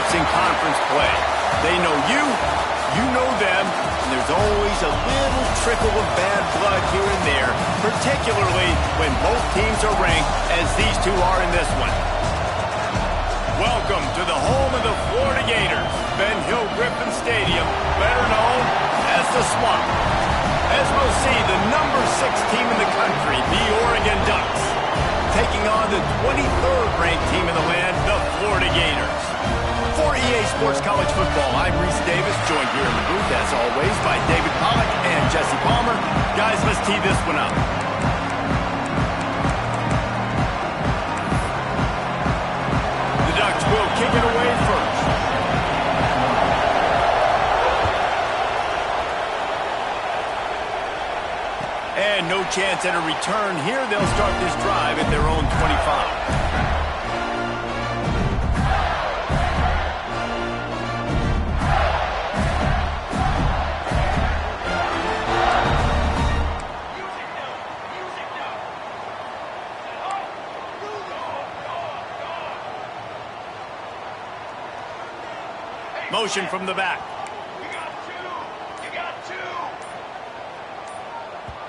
matchups in conference play. They know you, you know them, and there's always a little trickle of bad blood here and there, particularly when both teams are ranked as these two are in this one. Welcome to the home of the Florida Gators, Ben Hill Griffin Stadium, better known as the Swamp. As we'll see, the number 6 team in the country, the Oregon Ducks, taking on the 23rd ranked team in the land, the Florida Gators. For EA Sports College Football, I'm Reese Davis, joined here in the booth, as always, by David Pollack and Jesse Palmer. Guys, let's tee this one up. The Ducks will kick it away first. And no chance at a return here. They'll start this drive at their own 25. Motion from the back.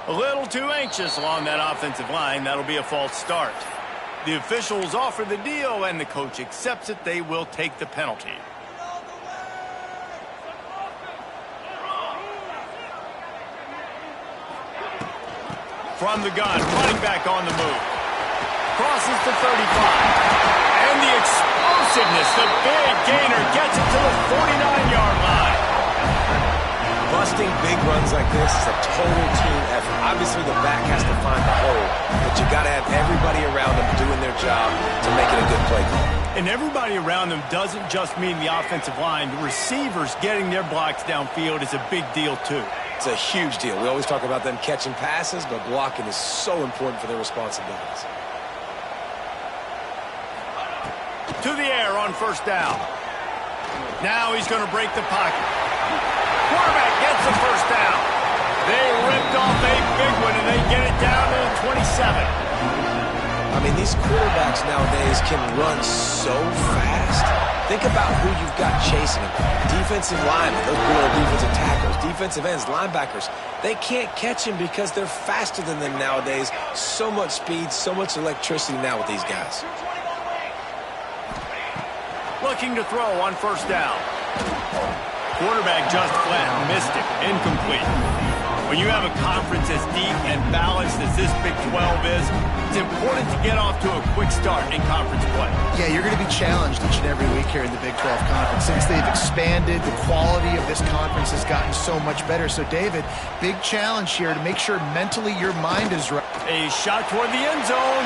A little too anxious along that offensive line. That'll be a false start. The officials offer the deal, and the coach accepts it. They will take the penalty. From the gun, running back on the move. Crosses to 35. And the explosiveness, the big gainer gets it to the 49-yard line. Busting big runs like this is a total team effort. Obviously, the back has to find the hole, but you got to have everybody around them doing their job to make it a good play call. And everybody around them doesn't just mean the offensive line. The receivers getting their blocks downfield is a big deal, too. It's a huge deal. We always talk about them catching passes, but blocking is so important for their responsibilities. To the air on first down. Now he's going to break the pocket. Quarterback gets the first down. They ripped off a big one, and they get it down to the 27. I mean, these quarterbacks nowadays can run so fast. Think about who you've got chasing them. Defensive linemen, those good old defensive tackles, defensive ends, linebackers. They can't catch him because they're faster than them nowadays. So much speed, so much electricity now with these guys. Looking to throw on first down. Quarterback just flat, missed it, incomplete. When you have a conference as deep and balanced as this Big 12 is, it's important to get off to a quick start in conference play. Yeah, you're going to be challenged each and every week here in the Big 12 Conference. Since they've expanded, the quality of this conference has gotten so much better. So, David, big challenge here to make sure mentally your mind is right. A shot toward the end zone.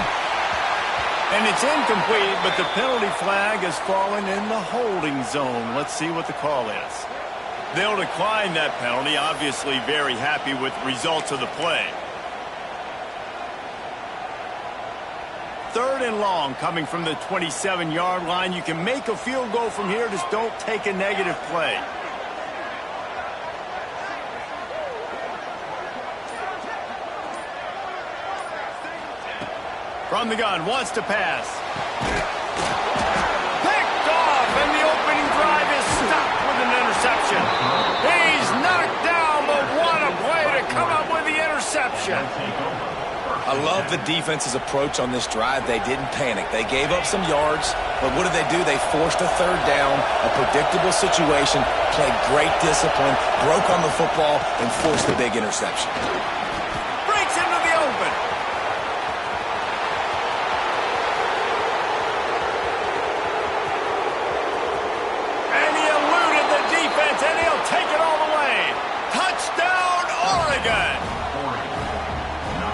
And it's incomplete, but the penalty flag has fallen in the holding zone. Let's see what the call is. They'll decline that penalty, obviously very happy with the results of the play. 3rd and long coming from the 27-yard line. You can make a field goal from here, just don't take a negative play. From the gun, wants to pass. Picked off, and the opening drive is stopped with an interception. He's knocked down, but what a play to come up with the interception. I love the defense's approach on this drive. They didn't panic. They gave up some yards, but what did they do? They forced a 3rd down, a predictable situation, played great discipline, broke on the football, and forced the big interception. Breaks into the open. And he'll take it all the way. Touchdown, Oregon.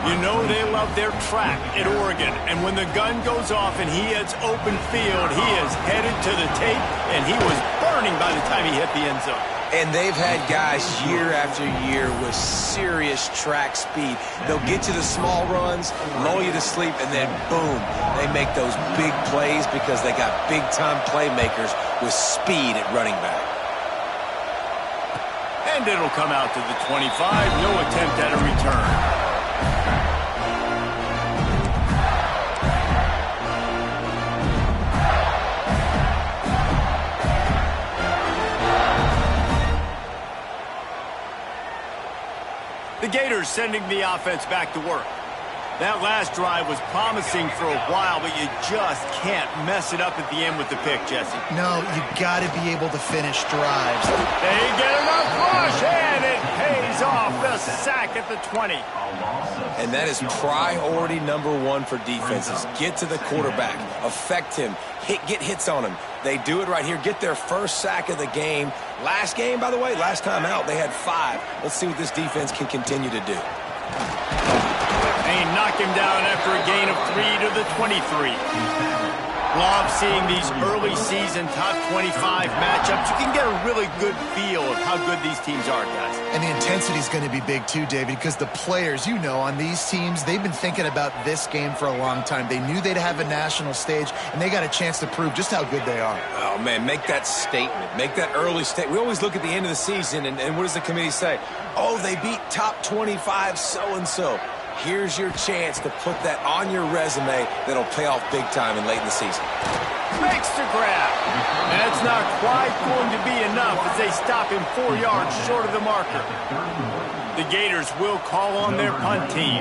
You know they love their track at Oregon. And when the gun goes off and he hits open field, he is headed to the tape, and he was burning by the time he hit the end zone. And they've had guys year after year with serious track speed. They'll get you the small runs, lull you to sleep, and then boom, they make those big plays because they got big-time playmakers with speed at running back. And it'll come out to the 25. No attempt at a return. Gators sending the offense back to work. That last drive was promising for a while, but you just can't mess it up at the end with the pick, Jesse. No, you got to be able to finish drives. They get enough rush, and it pays off. The sack at the 20. And that is priority number one for defenses. Get to the quarterback, affect him, get hits on him. They do it right here, get their first sack of the game. Last game, by the way, last time out, they had 5. Let's see what this defense can continue to do. They knock him down after a gain of 3 to the 23. Love seeing these early season top 25 matchups. You can get a really good feel of how good these teams are, guys. And the intensity is going to be big too, David, because the players, you know, on these teams, they've been thinking about this game for a long time. They knew they'd have a national stage, and they got a chance to prove just how good they are. Oh, man, make that statement. Make that early statement. We always look at the end of the season, and what does the committee say? Oh, they beat top 25 so-and-so. Here's your chance to put that on your resume that'll pay off big time and late in the season. Makes the grab. And it's not quite going to be enough as they stop him 4 yards short of the marker. The Gators will call on their punt team.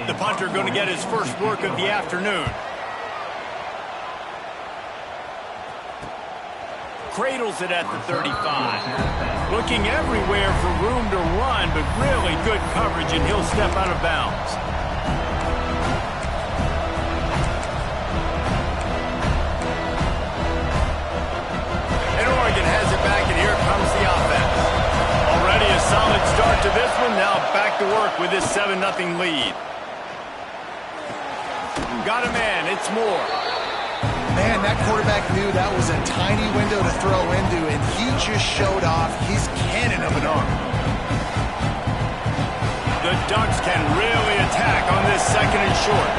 The punter going to get his first work of the afternoon. Cradles it at the 35. Looking everywhere for room to run, but really good coverage, and he'll step out of bounds. And Oregon has it back, and here comes the offense. Already a solid start to this one. Now back to work with this 7-0 lead. Got a man. It's Moore. Man, that quarterback knew that was a tiny window to throw into, and he just showed off his cannon of an arm. The Ducks can really attack on this 2nd and short.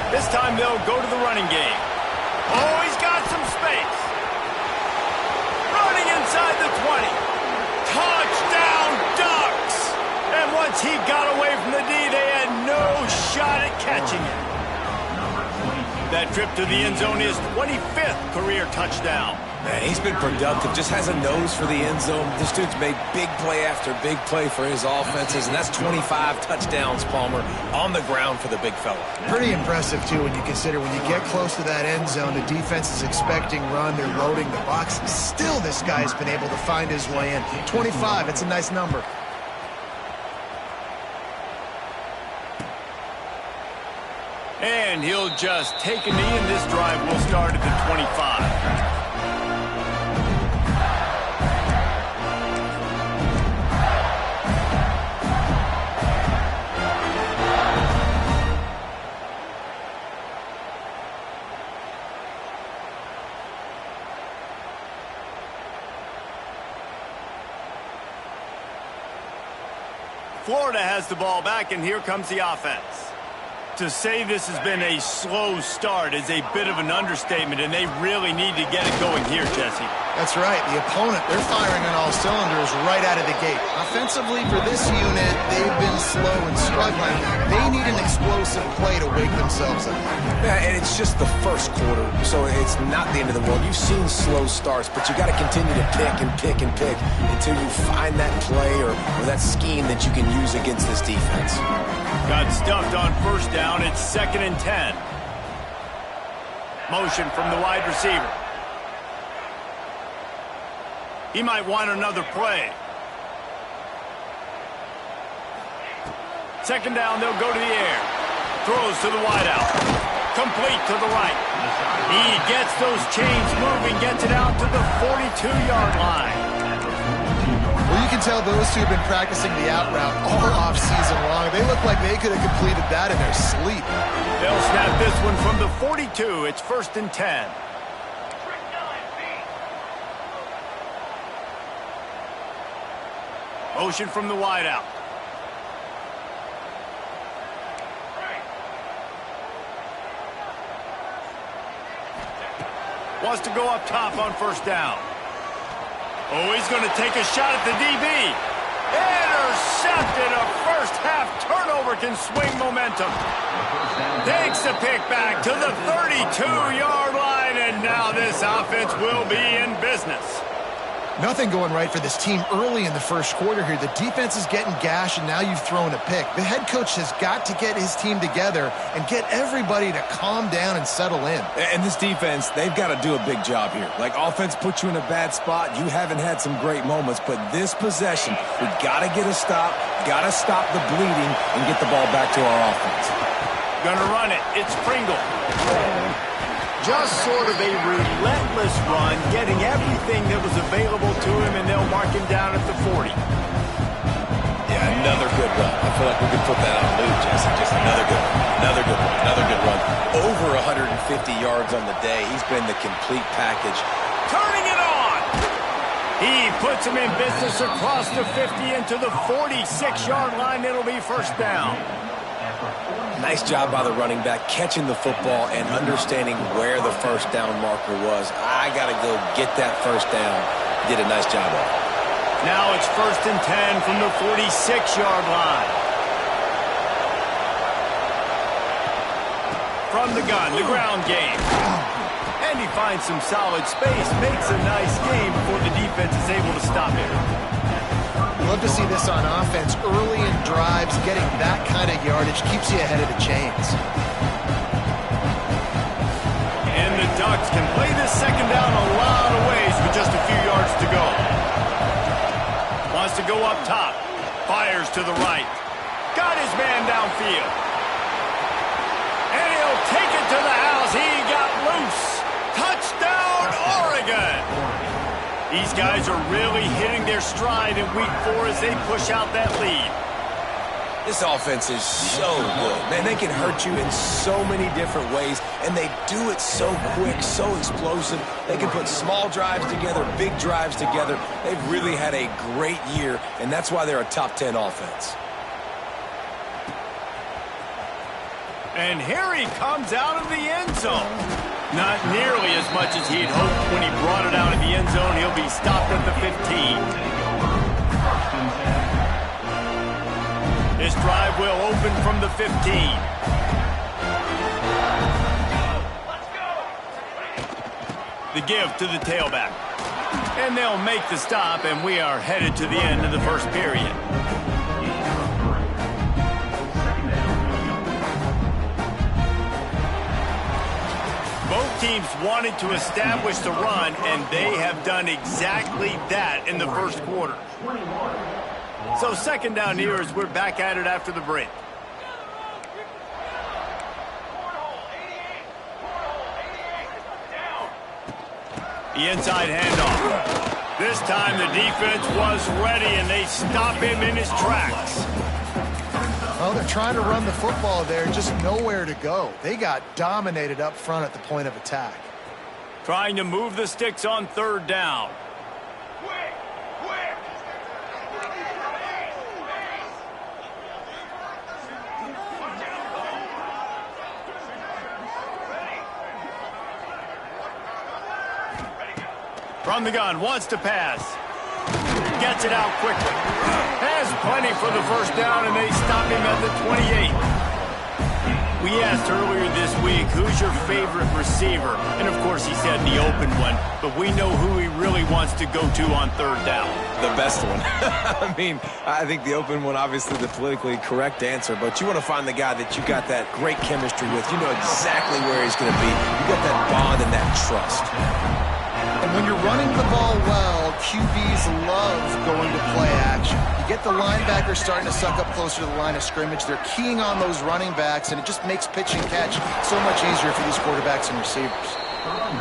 This time they'll go to the running game. Oh, he's got some space. Running inside the 20. Touchdown, Ducks! And once he got away from the D, they had no shot at catching it. That trip to the end zone is 25th career touchdown. Man, he's been productive, just has a nose for the end zone. This dude's made big play after big play for his offenses, and that's 25 touchdowns, Palmer, on the ground for the big fella. Pretty impressive, too, when you consider when you get close to that end zone, the defense is expecting run, they're loading the box. Still, this guy's been able to find his way in. 25, it's a nice number. And he'll just take a knee, and this drive will start at the 25. Florida has the ball back, and here comes the offense. To say this has been a slow start is a bit of an understatement, and they really need to get it going here, Jesse. That's right. The opponent, they're firing on all cylinders right out of the gate. Offensively, for this unit, they've been slow and struggling. They need an explosive play to wake themselves up. Yeah, and it's just the first quarter, so it's not the end of the world. You've seen slow starts, but you got to continue to pick and pick and pick until you find that play or that scheme that you can use against this defense. Got stuffed on first down. It's 2nd and 10. Motion from the wide receiver. He might want another play. 2nd down, they'll go to the air. Throws to the wideout. Complete to the right. He gets those chains moving, gets it out to the 42-yard line. Well, you can tell those two have been practicing the out route all off-season long. They look like they could have completed that in their sleep. They'll snap this one from the 42. It's 1st and 10. Motion from the wideout. Wants to go up top on first down. Oh, he's going to take a shot at the DB. Intercepted. A first-half turnover can swing momentum. Takes the pick back to the 32-yard line, and now this offense will be in business. Nothing going right for this team early in the first quarter here. The defense is getting gashed, and now you've thrown a pick. The head coach has got to get his team together and get everybody to calm down and settle in. And this defense, they've got to do a big job here. Like, offense put you in a bad spot. You haven't had some great moments, but this possession, we got to get a stop, got to stop the bleeding, and get the ball back to our offense. Gonna run it. It's Pringle. Just sort of a relentless run, getting everything that was available to him, and they'll mark him down at the 40. Yeah, another good run. I feel like we could put that on loop, Jesse. Just another good one. Another good one. Another good run. Over 150 yards on the day. He's been the complete package. Turning it on! He puts him in business across the 50 into the 46-yard line. It'll be first down. Nice job by the running back, catching the football and understanding where the first down marker was. I got to go get that first down. Did a nice job of it. Now it's 1st and 10 from the 46-yard line. From the gun, the ground game. And he finds some solid space, makes a nice game before the defense is able to stop him. Love to see this on offense. Early in drives, getting that kind of yardage keeps you ahead of the chains. And the Ducks can play this second down a lot of ways with just a few yards to go. Wants to go up top. Fires to the right. Got his man downfield. And he'll take it to the house. He got loose. Touchdown, Oregon! These guys are really hitting their stride in week 4 as they push out that lead. This offense is so good. Man, they can hurt you in so many different ways, and they do it so quick, so explosive. They can put small drives together, big drives together. They've really had a great year, and that's why they're a top 10 offense. And here he comes out of the end zone. Not nearly as much as he'd hoped when he brought it out of the end zone. He'll be stopped at the 15. This drive will open from the 15. The give to the tailback. And they'll make the stop, and we are headed to the end of the first period. Both teams wanted to establish the run, and they have done exactly that in the first quarter. So second down here as we're back at it after the break. The inside handoff. This time the defense was ready, and they stop him in his tracks. Well, they're trying to run the football there, just nowhere to go. They got dominated up front at the point of attack. Trying to move the sticks on third down. From the gun, wants to pass. Gets it out quickly. Has plenty for the first down, and they stop him at the 28. We asked earlier this week, who's your favorite receiver? And, of course, he said the open one. But we know who he really wants to go to on third down. The best one. I mean, I think the open one, obviously the politically correct answer, but you want to find the guy that you got that great chemistry with. You know exactly where he's going to be. You got that bond and that trust. And when you're running the ball well, QBs love going to play action. You get the linebackers starting to suck up closer to the line of scrimmage. They're keying on those running backs, and it just makes pitch and catch so much easier for these quarterbacks and receivers.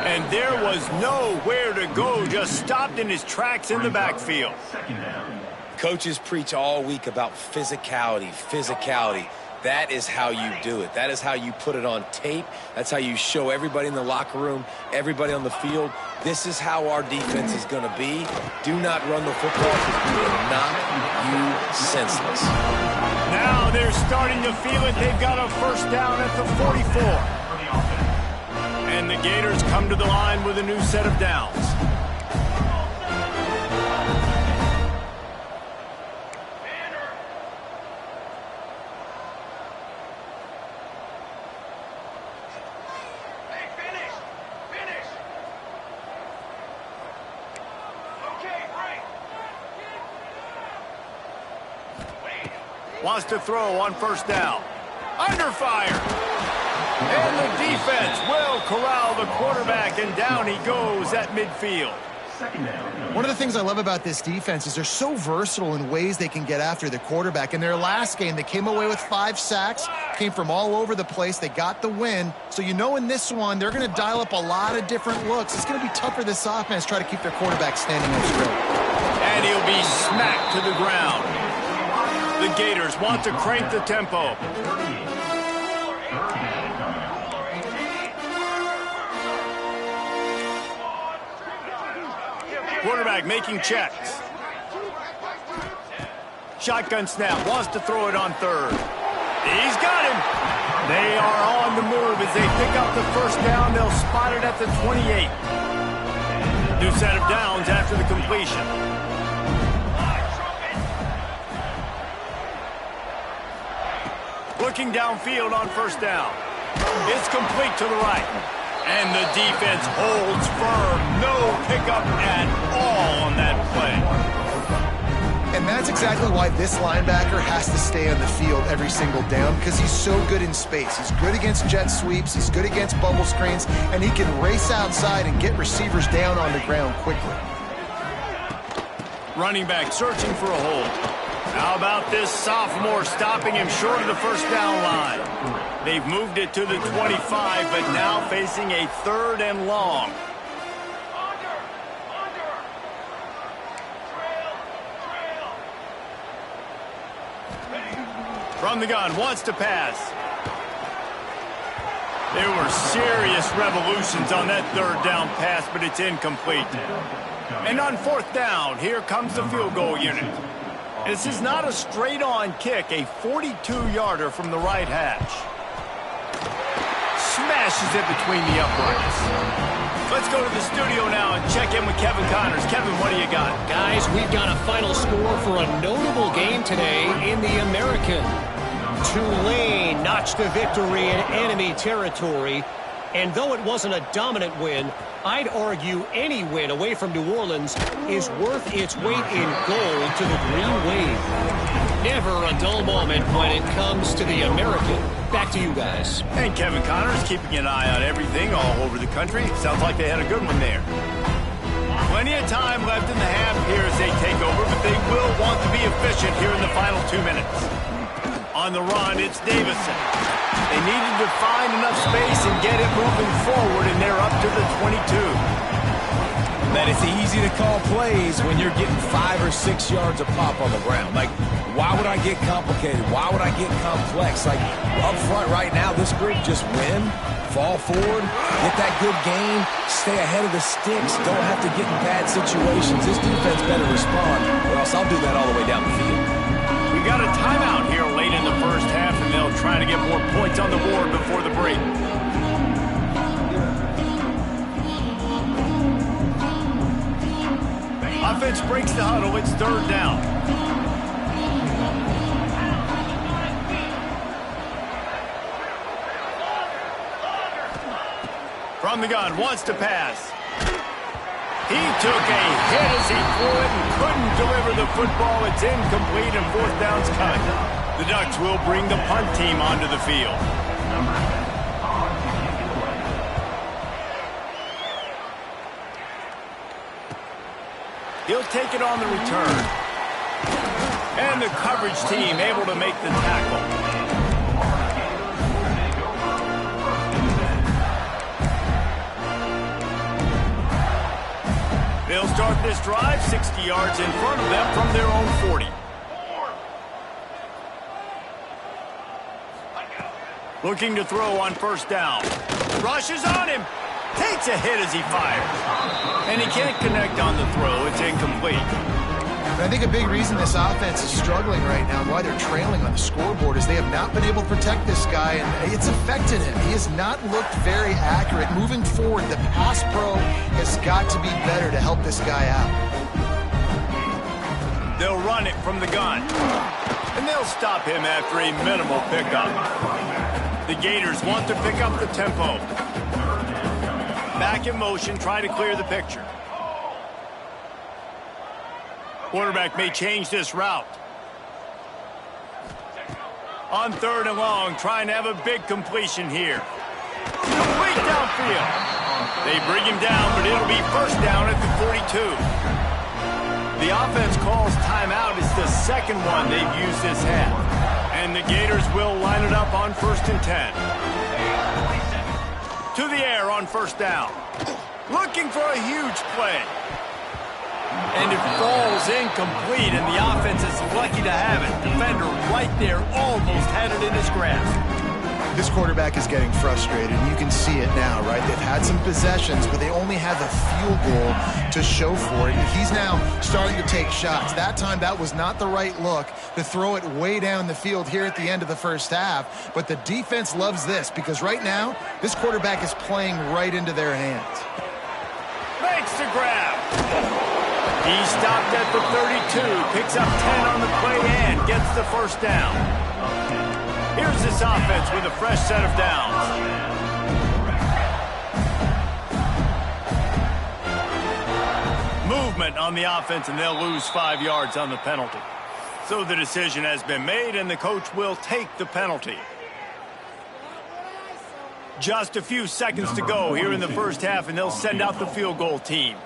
And there was nowhere to go, just stopped in his tracks in the backfield. Coaches preach all week about physicality, physicality. That is how you do it. That is how you put it on tape. That's how you show everybody in the locker room, everybody on the field. This is how our defense is going to be. Do not run the football because we will knock you senseless. Now they're starting to feel it. They've got a first down at the 44. And the Gators come to the line with a new set of downs. wants to throw on first down. Under fire. And the defense will corral the quarterback, and down he goes at midfield. One of the things I love about this defense is they're so versatile in ways they can get after the quarterback. In their last game, they came away with 5 sacks, came from all over the place. They got the win. So you know in this one, they're going to dial up a lot of different looks. It's going to be tough for this offense to try to keep their quarterback standing up straight. And he'll be smacked to the ground. The Gators want to crank the tempo. Quarterback making checks. Shotgun snap, wants to throw it on third. He's got him. They are on the move as they pick up the first down. They'll spot it at the 28. New set of downs after the completion. Looking downfield on first down. It's complete to the right. And the defense holds firm. No pickup at all on that play. And that's exactly why this linebacker has to stay on the field every single down, because he's so good in space. He's good against jet sweeps. He's good against bubble screens. And he can race outside and get receivers down on the ground quickly. Running back searching for a hole. How about this sophomore stopping him short of the first down line? They've moved it to the 25, but now facing a 3rd and long. From the gun, wants to pass. There were serious revolutions on that 3rd down pass, but it's incomplete. And on 4th down, here comes the field goal unit. This is not a straight-on kick, a 42-yarder from the right hash. Smashes it between the uprights. Let's go to the studio now and check in with Kevin Connors. Kevin, what do you got? Guys, we've got a final score for a notable game today in the American. Tulane notched a victory in enemy territory. And though it wasn't a dominant win, I'd argue any win away from New Orleans is worth its weight in gold to the Green Wave. Never a dull moment when it comes to the American. Back to you guys. And Kevin Connors keeping an eye on everything all over the country. Sounds like they had a good one there. Plenty of time left in the half here as they take over, but they will want to be efficient here in the final 2 minutes. On the run, it's Davison. They needed to find enough space and get it moving forward, and they're up to the 22. Man, it's easy to call plays when you're getting 5 or 6 yards a pop on the ground. Like, why would I get complicated? Why would I get complex? Like, up front right now, this group just win, fall forward, get that good game, stay ahead of the sticks, don't have to get in bad situations. This defense better respond, or else I'll do that all the way down the field. We got a timeout here late in the first half, and they'll try to get more points on the board before the break. Offense breaks the huddle. It's 3rd down. From the gun, wants to pass. He took a hit as he threw it and couldn't deliver the football. It's incomplete and 4th down's cut. The Ducks will bring the punt team onto the field. He'll take it on the return. And the coverage team able to make the tackle. They'll start this drive 60 yards in front of them from their own 40. Looking to throw on first down. Rushes on him. Takes a hit as he fires. And he can't connect on the throw. It's incomplete. But I think a big reason this offense is struggling right now and why they're trailing on the scoreboard is they have not been able to protect this guy, and it's affected him. He has not looked very accurate. Moving forward, the pass pro has got to be better to help this guy out. They'll run it from the gun. And they'll stop him after a minimal pickup. The Gators want to pick up the tempo. Back in motion, try to clear the picture. Quarterback may change this route. On 3rd and long, trying to have a big completion here. Complete downfield. They bring him down, but it'll be first down at the 42. The offense calls timeout. It's the second one they've used this half. And the Gators will line it up on 1st and 10. To the air on 1st down. Looking for a huge play. And it falls incomplete, and the offense is lucky to have it. Defender right there almost had it in his grasp. This quarterback is getting frustrated, and you can see it now, right? They've had some possessions, but they only have a field goal to show for it. He's now starting to take shots. That time, that was not the right look to throw it way down the field here at the end of the first half. But the defense loves this because right now, this quarterback is playing right into their hands. Makes the grab. He stopped at the 32, picks up 10 on the play and gets the first down. Here's this offense with a fresh set of downs. Movement on the offense, and they'll lose 5 yards on the penalty. So the decision has been made, and the coach will take the penalty. Just a few seconds to go here in the first half, and they'll send out the field goal team.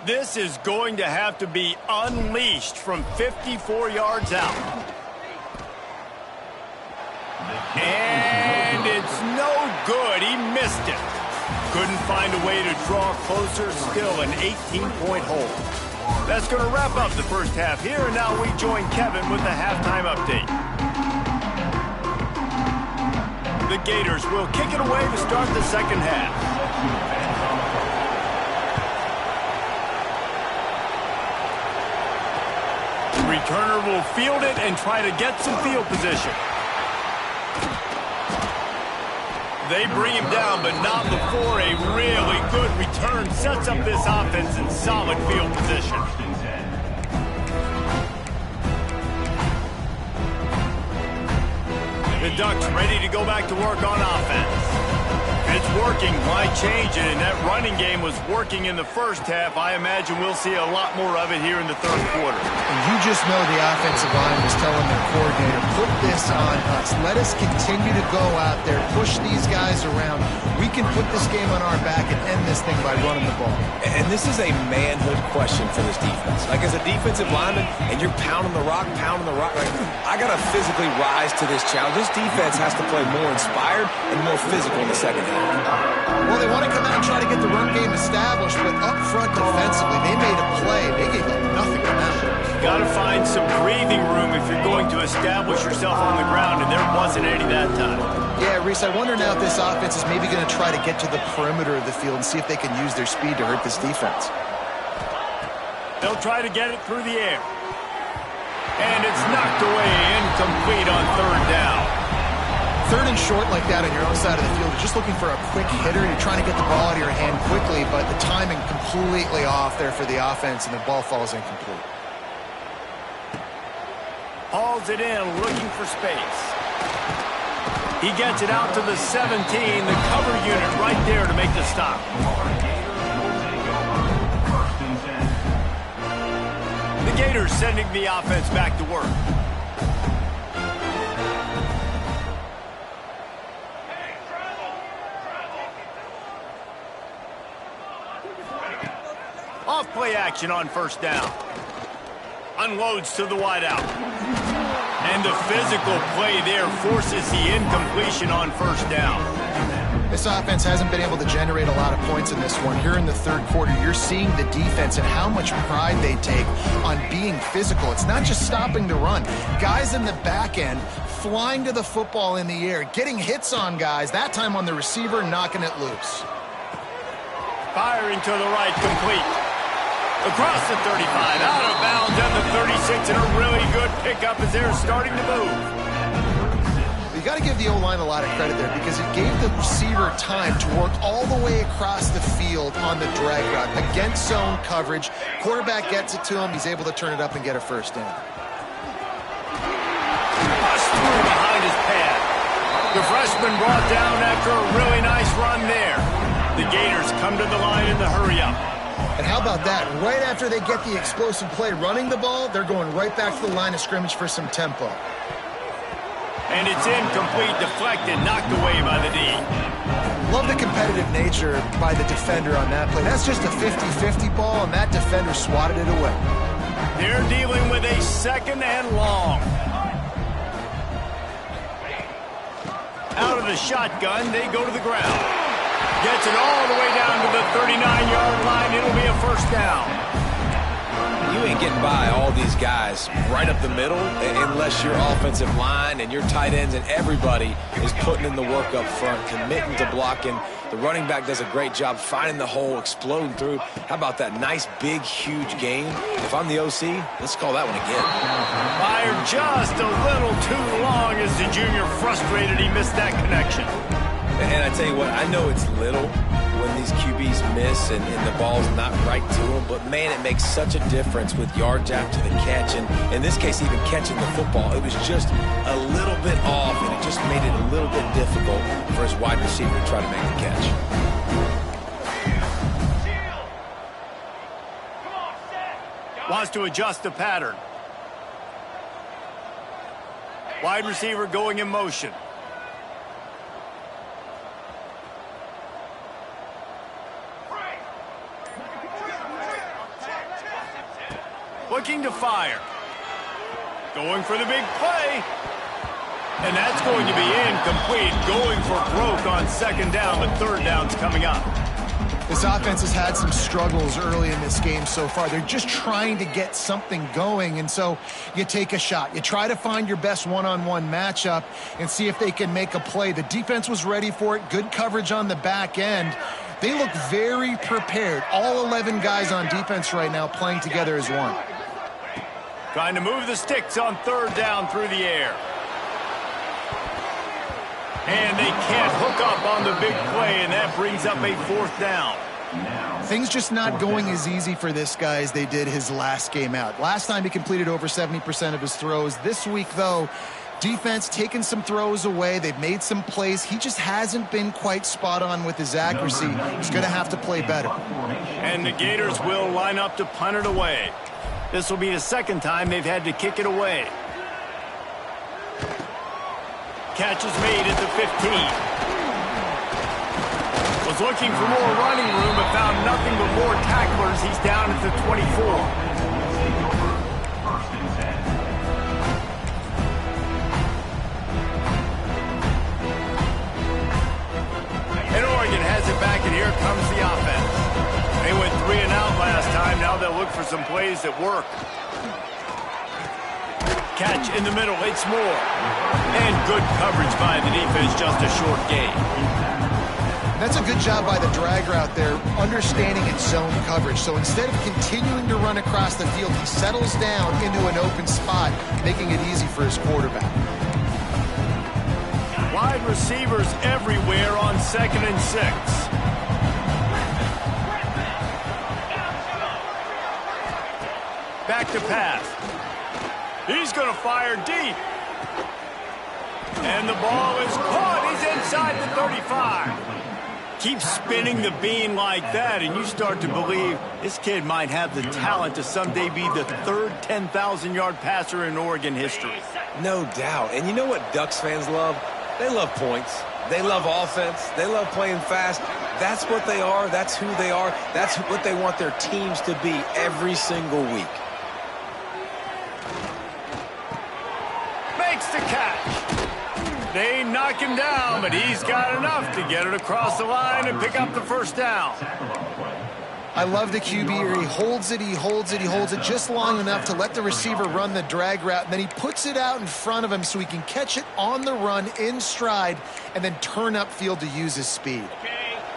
This is going to have to be unleashed from 54 yards out. And it's no good. He missed it. Couldn't find a way to draw closer. Still an 18-point hole. That's going to wrap up the first half here, and now we join Kevin with the halftime update. The Gators will kick it away to start the second half. Returner will field it and try to get some field position. They bring him down, but not before a really good return sets up this offense in solid field position. The Ducks ready to go back to work on offense. It's working. Why change it? And that running game was working in the first half. I imagine we'll see a lot more of it here in the third quarter. And you just know the offensive line was telling their coordinator, put this on us. Let us continue to go out there, push these guys around. We can put this game on our back and end this thing by running the ball. And this is a manhood question for this defense. Like, as a defensive lineman, and you're pounding the rock, like, I got to physically rise to this challenge. This defense has to play more inspired and more physical in the second half. Well, they want to come out and try to get the run game established, but up front defensively, they made a play. They gave up nothing on that one. Got to find some breathing room if you're going to establish yourself on the ground, and there wasn't any that time. Yeah, Reese, I wonder now if this offense is maybe going to try to get to the perimeter of the field and see if they can use their speed to hurt this defense. They'll try to get it through the air. And it's knocked away, incomplete on 3rd down. 3rd and short like that on your own side of the field, you're just looking for a quick hitter. You're trying to get the ball out of your hand quickly, but the timing completely off there for the offense, and the ball falls incomplete. Hauls it in, looking for space. He gets it out to the 17, the cover unit right there to make the stop. The Gators sending the offense back to work. Off play action on 1st down. Unloads to the wideout. And the physical play there forces the incompletion on 1st down. This offense hasn't been able to generate a lot of points in this one. Here in the third quarter, you're seeing the defense and how much pride they take on being physical. It's not just stopping the run. Guys in the back end flying to the football in the air, getting hits on guys, that time on the receiver, knocking it loose. Firing to the right, complete. Across the 35, out of bounds at the 36, and a really good pickup as they're starting to move. You got to give the O-line a lot of credit there because it gave the receiver time to work all the way across the field on the drag route against zone coverage. Quarterback gets it to him. He's able to turn it up and get a first down. Bust through behind his pad. The freshman brought down after a really nice run there. The Gators come to the line in the hurry-up. And how about that? Right after they get the explosive play running the ball, they're going right back to the line of scrimmage for some tempo. And it's incomplete, deflected, knocked away by the D. Love the competitive nature by the defender on that play. That's just a 50-50 ball, and that defender swatted it away. They're dealing with a second and long. Out of the shotgun, they go to the ground. Gets it all the way down to the 39-yard line. It'll be a first down. You ain't getting by all these guys right up the middle unless your offensive line and your tight ends and everybody is putting in the work up front, committing to blocking. The running back does a great job finding the hole, exploding through. How about that nice, big, huge gain? If I'm the OC, let's call that one again. Fired just a little too long as the junior frustrated he missed that connection. And I tell you what, I know it's little when these QBs miss and the ball's not right to them, but man, it makes such a difference with yards after the catch, and in this case, even catching the football. It was just a little bit off, and it just made it a little bit difficult for his wide receiver to try to make the catch. Wants to adjust the pattern. Wide receiver going in motion. Looking to fire. Going for the big play. And that's going to be incomplete. Going for broke on second down, but third down's coming up. This offense has had some struggles early in this game so far. They're just trying to get something going, and so you take a shot. You try to find your best one-on-one matchup and see if they can make a play. The defense was ready for it. Good coverage on the back end. They look very prepared. All 11 guys on defense right now playing together as one. Trying to move the sticks on third down through the air. And they can't hook up on the big play, and that brings up a fourth down. Things just not going as easy for this guy as they did his last game out. Last time he completed over 70% of his throws. This week, though, defense taking some throws away. They've made some plays. He just hasn't been quite spot on with his accuracy. He's going to have to play better. And the Gators will line up to punt it away. This will be the second time they've had to kick it away. Catch is made at the 15. Was looking for more running room, but found nothing but more tacklers. He's down at the 24. And Oregon has it back, and here comes the offense. They went 3 and out last time. Now they'll look for some plays that work. Catch in the middle. It's Moore. And good coverage by the defense. Just a short gain. That's a good job by the drag route there, understanding its zone coverage. So instead of continuing to run across the field, he settles down into an open spot, making it easy for his quarterback. Wide receivers everywhere on 2nd and 6. Back to pass. He's going to fire deep. And the ball is caught. He's inside the 35. Keep spinning the bean like that, and you start to believe this kid might have the talent to someday be the third 10,000-yard passer in Oregon history. No doubt. And you know what Ducks fans love? They love points. They love offense. They love playing fast. That's what they are. That's who they are. That's what they want their teams to be every single week. Makes the catch. They knock him down, but he's got enough to get it across the line and pick up the first down. I love the QB here. He holds it, he holds it, he holds it just long enough to let the receiver run the drag route, and then he puts it out in front of him so he can catch it on the run in stride and then turn upfield to use his speed.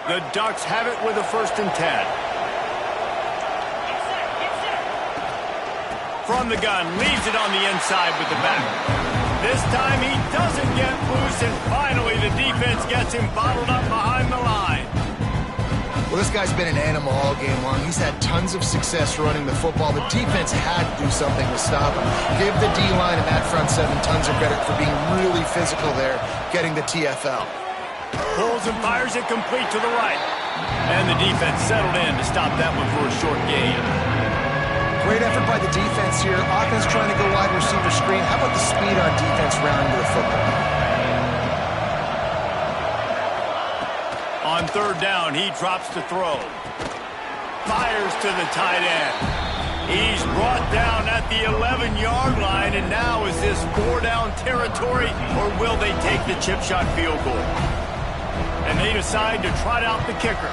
The Ducks have it with a 1st and 10. From the gun, leaves it on the inside with the back. This time he doesn't get loose, and finally the defense gets him bottled up behind the line. Well, this guy's been an animal all game long. He's had tons of success running the football. The defense had to do something to stop him. Give the D-line and that front 7 tons of credit for being really physical there, getting the TFL. Pulls and fires it complete to the right. And the defense settled in to stop that one for a short gain. Great effort by the defense here. Offense trying to go wide receiver screen. How about the speed on defense rounding to the football? On third down, he drops to throw. Fires to the tight end. He's brought down at the 11-yard line, and now is this 4-down territory, or will they take the chip shot field goal? And they decide to trot out the kicker.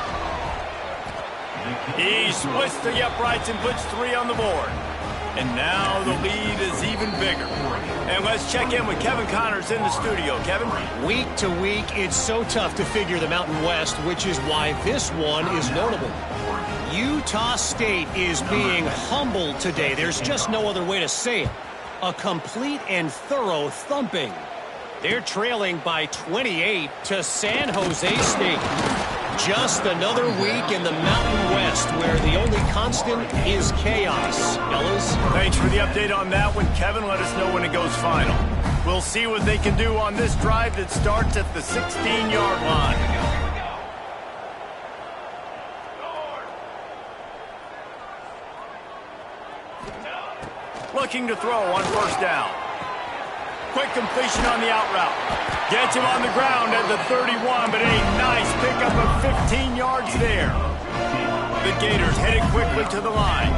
He splits the uprights and puts 3 on the board. And now the lead is even bigger. And let's check in with Kevin Connors in the studio. Kevin? Week to week, it's so tough to figure the Mountain West, which is why this one is notable. Utah State is being humbled today. There's just no other way to say it. A complete and thorough thumping. They're trailing by 28 to San Jose State. Just another week in the Mountain West where the only constant is chaos. Fellas? Thanks for the update on that one, Kevin. Let us know when it goes final. We'll see what they can do on this drive that starts at the 16-yard line. Looking to throw on first down. Quick completion on the out route. Gets him on the ground at the 31, but a nice pickup of 15 yards there. The Gators headed quickly to the line.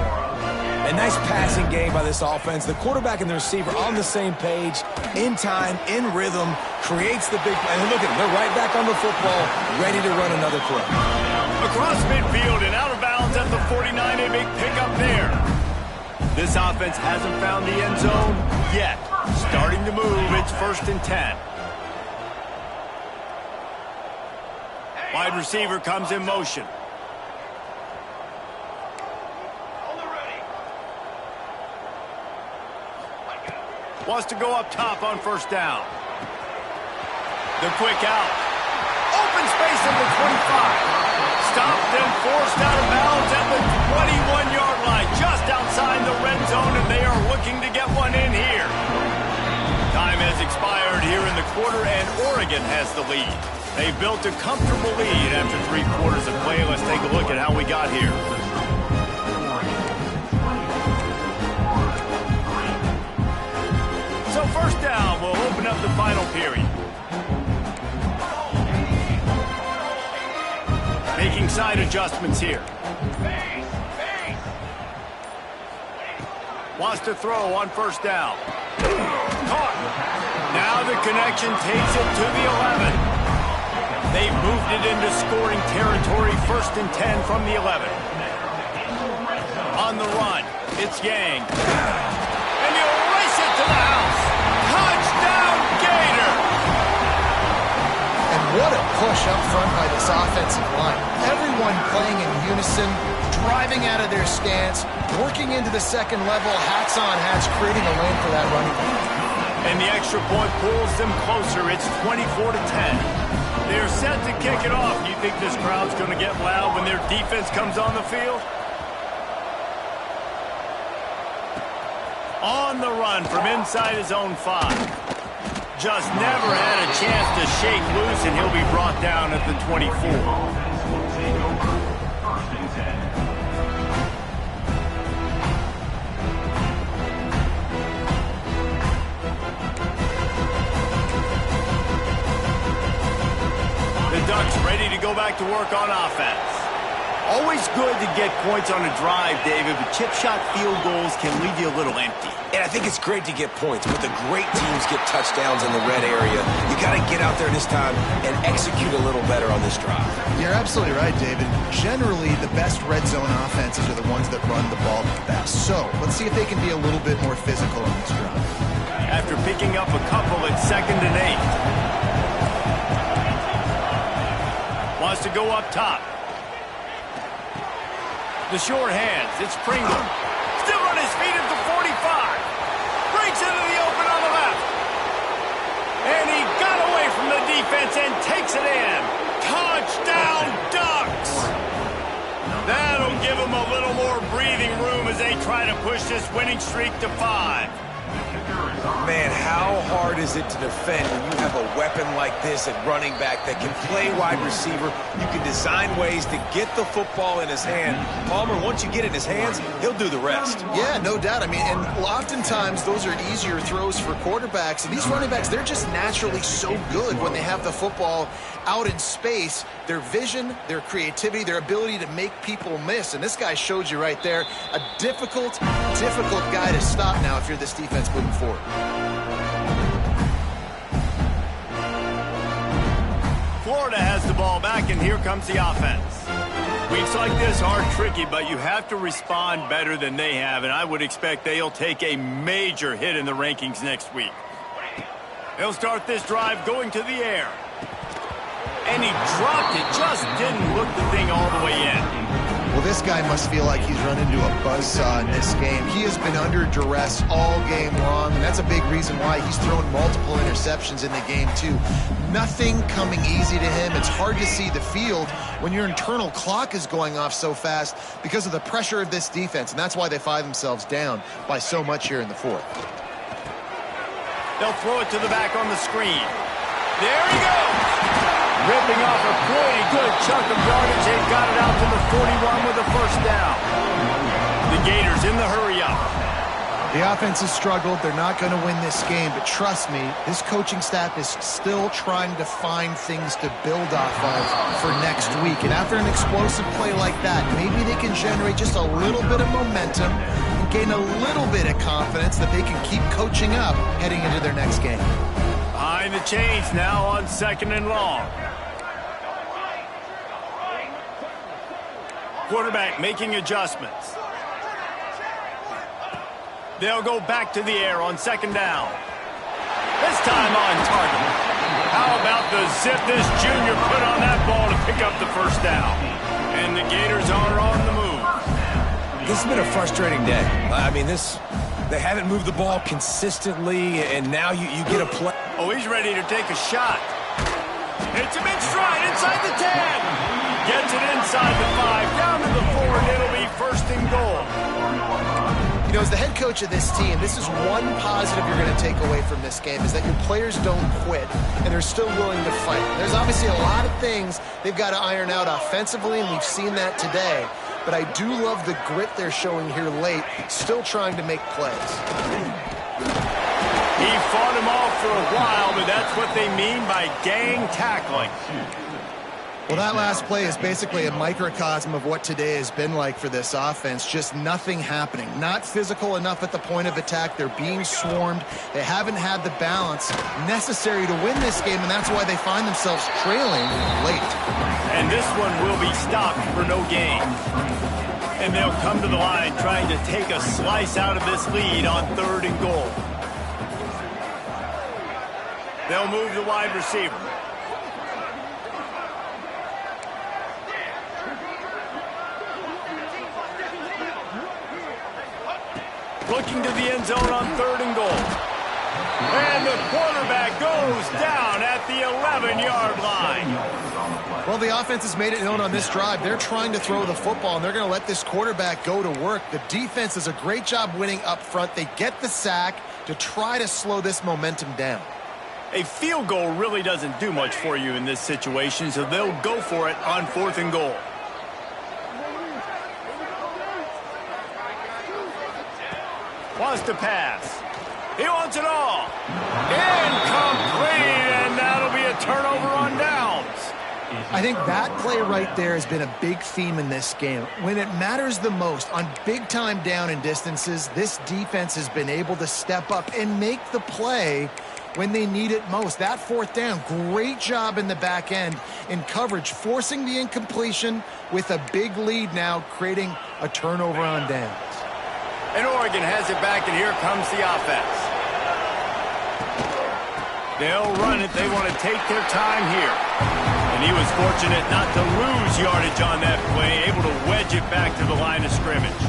A nice passing game by this offense. The quarterback and the receiver on the same page, in time, in rhythm, creates the big play. And look at them, they're right back on the football, ready to run another play. Across midfield and out of bounds at the 49, a big pickup there. This offense hasn't found the end zone yet. Starting to move, it's 1st and 10. Wide receiver comes in motion. Wants to go up top on first down. The quick out. Open space at the 25. Stopped and forced out of bounds at the 21-yard line. Just outside the red zone, and they are looking to get one in here. Time has expired here in the quarter, and Oregon has the lead. They've built a comfortable lead after 3 quarters of play. Let's take a look at how we got here. So first down, we'll open up the final period. Making side adjustments here. Wants to throw on first down. Caught. Now the connection takes it to the 11. They've moved it into scoring territory, 1st and 10 from the 11. On the run, it's Yang. And he'll race it to the house. Touchdown, Gator! And what a push up front by this offensive line. Everyone playing in unison, driving out of their stance, working into the second level, hats on hats, creating a lane for that running back. And the extra point pulls them closer. It's 24-10. They're set to kick it off. Do you think this crowd's going to get loud when their defense comes on the field? On the run from inside his own 5. Just never had a chance to shake loose, and he'll be brought down at the 24. The Ducks ready to go back to work on offense. Always good to get points on a drive, David, but chip shot field goals can leave you a little empty. And I think it's great to get points, but the great teams get touchdowns in the red area. You got to get out there this time and execute a little better on this drive. You're absolutely right, David. Generally, the best red zone offenses are the ones that run the ball the best. So let's see if they can be a little bit more physical on this drive. After picking up a couple at 2nd and 8. Wants to go up top. The short hands, it's Pringle. Still on his feet at the 45. Breaks into the open on the left. And he got away from the defense and takes it in. Touchdown, Ducks! That'll give them a little more breathing room as they try to push this winning streak to 5. Man, how hard is it to defend when you have a weapon like this at running back that can play wide receiver? You can design ways to get the football in his hand. Palmer, once you get it in his hands, he'll do the rest. Yeah, no doubt. I mean, and oftentimes those are easier throws for quarterbacks. And these running backs, they're just naturally so good when they have the football out in space. Their vision, their creativity, their ability to make people miss. And this guy showed you right there, a difficult guy to stop now if you're this defense moving forward. Florida has the ball back, and here comes the offense. Weeks like this are tricky, but you have to respond better than they have, and I would expect they'll take a major hit in the rankings next week. They'll start this drive going to the air. And he dropped it, just didn't look the thing all the way in. Well, this guy must feel like he's run into a buzzsaw in this game. He has been under duress all game long, and that's a big reason why he's thrown multiple interceptions in the game, too. Nothing coming easy to him. It's hard to see the field when your internal clock is going off so fast because of the pressure of this defense, and that's why they find themselves down by so much here in the fourth. They'll throw it to the back on the screen. There he goes! Ripping off a pretty good chunk of yardage. They've got it out to the 41 with a first down. The Gators in the hurry-up. The offense has struggled. They're not going to win this game, but trust me, this coaching staff is still trying to find things to build off of for next week. And after an explosive play like that, maybe they can generate just a little bit of momentum and gain a little bit of confidence that they can keep coaching up heading into their next game. Behind the chains now on 2nd and long. Quarterback making adjustments. They'll go back to the air on 2nd down. This time on target. How about the zip this junior put on that ball to pick up the first down? And the Gators are on the move. This has been a frustrating day. I mean, they haven't moved the ball consistently, and now you get a play. Oh, he's ready to take a shot. It's a big stride inside the 10. Gets it inside the 5, down to the 4, and it'll be 1st and goal. You know, as the head coach of this team, this is one positive you're going to take away from this game, is that your players don't quit, and they're still willing to fight. There's obviously a lot of things they've got to iron out offensively, and we've seen that today. But I do love the grit they're showing here late, still trying to make plays. He fought him off for a while, but that's what they mean by gang tackling. Well, that last play is basically a microcosm of what today has been like for this offense. Just nothing happening. Not physical enough at the point of attack. They're being swarmed. They haven't had the balance necessary to win this game, and that's why they find themselves trailing late. And this one will be stopped for no gain. And they'll come to the line trying to take a slice out of this lead on 3rd and goal. They'll move the wide receiver. Looking to the end zone on 3rd and goal. And the quarterback goes down at the 11-yard line. Well, the offense has made it known on this drive. They're trying to throw the football, and they're going to let this quarterback go to work. The defense does a great job winning up front. They get the sack to try to slow this momentum down. A field goal really doesn't do much for you in this situation, so they'll go for it on 4th and goal. Wants to pass. He wants it all. Incomplete, and that'll be a turnover on downs. I think that play right there has been a big theme in this game. When it matters the most, on big-time down and distances, this defense has been able to step up and make the play when they need it most. That 4th down, great job in the back end in coverage, forcing the incompletion with a big lead now, creating a turnover on downs. And Oregon has it back, and here comes the offense. They'll run it. They want to take their time here. And he was fortunate not to lose yardage on that play, able to wedge it back to the line of scrimmage.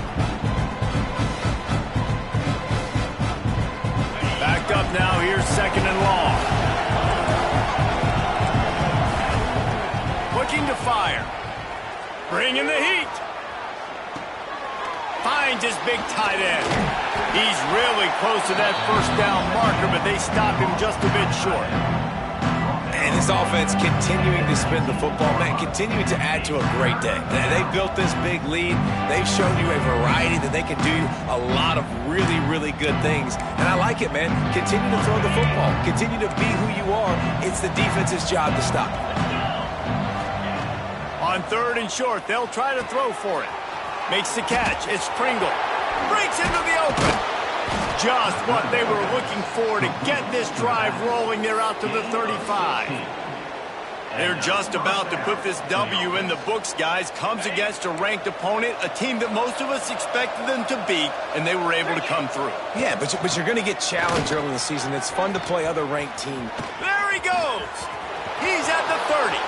Back up now. Here's 2nd and long. Looking to fire. Bringing the heat. Finds his big tight end. He's really close to that first down marker, but they stop him just a bit short. And this offense continuing to spin the football, man, continuing to add to a great day. They built this big lead. They've shown you a variety that they can do a lot of really, really good things. And I like it, man. Continue to throw the football. Continue to be who you are. It's the defense's job to stop. On 3rd and short, they'll try to throw for it. Makes the catch. It's Pringle. Breaks into the open. Just what they were looking for to get this drive rolling. They're out to the 35. They're just about to put this W in the books, guys. Comes against a ranked opponent, a team that most of us expected them to beat, and they were able to come through. Yeah, but you're going to get challenged early in the season. It's fun to play other ranked teams. There he goes. He's at the 30.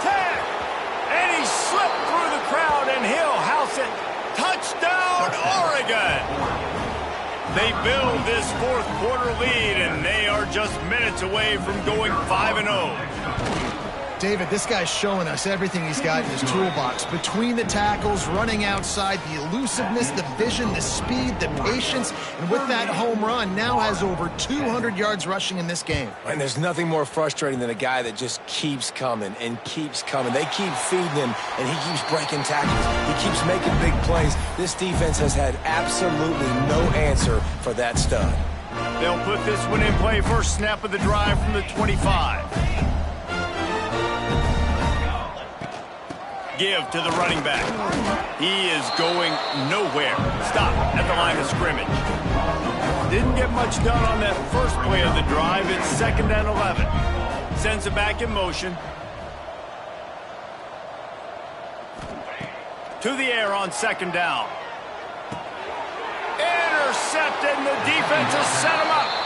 10. And he slipped through the crowd, and he'll house it. Touchdown, Oregon! They build this 4th quarter lead, and they are just minutes away from going 5-0. David, this guy's showing us everything he's got in his toolbox. Between the tackles, running outside, the elusiveness, the vision, the speed, the patience, and with that home run, now has over 200 yards rushing in this game. And there's nothing more frustrating than a guy that just keeps coming and keeps coming. They keep feeding him, and he keeps breaking tackles. He keeps making big plays. This defense has had absolutely no answer for that stud. They'll put this one in play. First snap of the drive from the 25. Give to the running back. He is going nowhere. Stop at the line of scrimmage. Didn't get much done on that first play of the drive. It's 2nd and 11. Sends it back in motion. To the air on 2nd down. Intercepted, and the defense has set him up.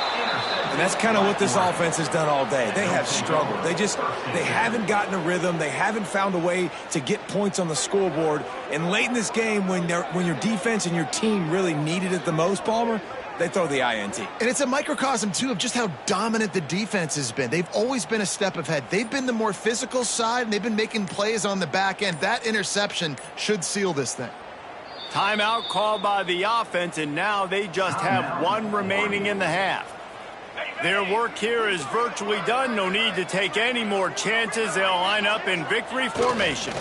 And that's kind of what this offense has done all day. They have struggled. They haven't gotten a rhythm. They haven't found a way to get points on the scoreboard. And late in this game, when your defense and your team really needed it the most, Palmer, they throw the INT. And it's a microcosm, too, of just how dominant the defense has been. They've always been a step ahead. They've been the more physical side, and they've been making plays on the back end. That interception should seal this thing. Timeout called by the offense, and now they just have 1 remaining in the half. Their work here is virtually done. No need to take any more chances. They'll line up in victory formation.